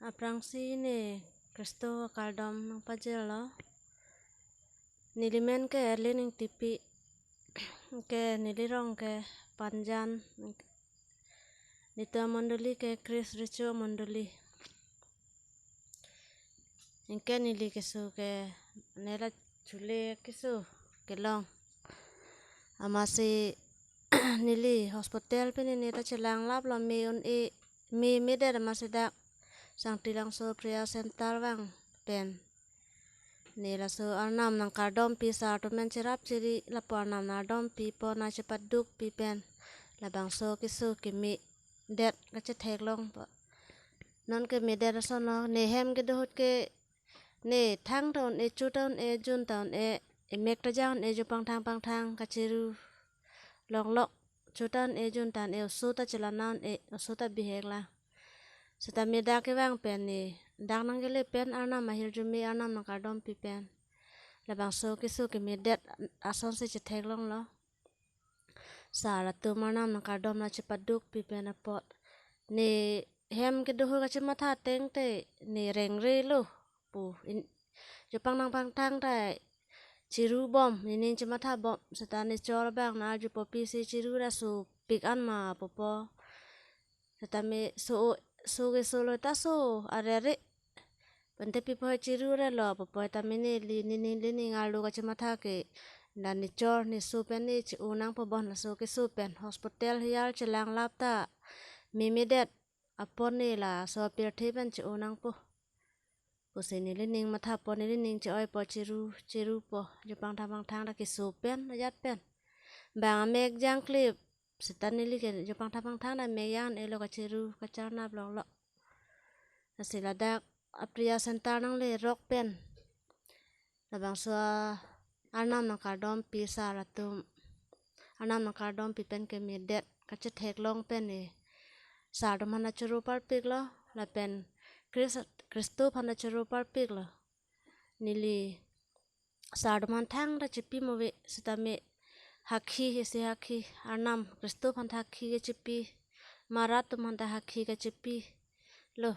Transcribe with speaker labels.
Speaker 1: Aprangsi ne Kristo kaldom nang pajelo nilimen ke erlining tipi ke nilirong ke panjan nito mondoli ke Chris Richo mondoli inke nili kesu ke nela chule kesu kelong amasi nili hospital pe nita chelang lap lo me on me der masida sang tilang so priya sental wang pen nila so arnam nang kardom pi sa to men cherap chiri la parnam na dom pi po na chepat duk pi pen la bang so kisu ki mi det ka che thek long pa non ke mi der so no ne hem ke dohut ke ne thang ton e chu ton e jun ton e mek ta jang e ju pang thang ka chiru long lok chu ton e jun tan e su ta chila nan e su ta bi hek la seta mi da ke wang pen ni dang nang ke le pen arnam mahir ju mi arnam nang kardom pi pen la bang so kisu ki mi det ason se che thek long lo sa la tu marnam nang kardom na che paduk pi pen a pot ni hem ke dohu ka che matha teng te ni reng re lo pu in ju pang nang pang thang ta chiru bom ni ning che matha bom seta ni chol bang na ju po pi si chiru ra su pik an ma po seta mi so ke so lo ta so are Pante pi po chiru re lo po ta mini li ni ngalu ka chima tha ke na ni chor ni su pen ni chi unang po bon na su ke su pen hospital hial chilang lap ta mi det apon ni la so pir thi pen chi unang po se ni li ning ma tha po ni li ning chi oi po chiru po ju pang thang da ke su pen na yat pen bang mek jang clip sitan ni li ke ju pang thang da me yan e lo ka chiru ka char na blong lo asila dak apriya sentar nang le rock pen labang so arnam nang kardom pi sa ratum arnam nang kardom pi pen ke mi det ka che thek long pen ni sa do mana churu par pik lo la pen Kristo phana churu par pik lo nili sa do man thang da chipi mo we sita me hakhi arnam Kristo phan hakhi ke chipi marat man da hakhi ke chipi lo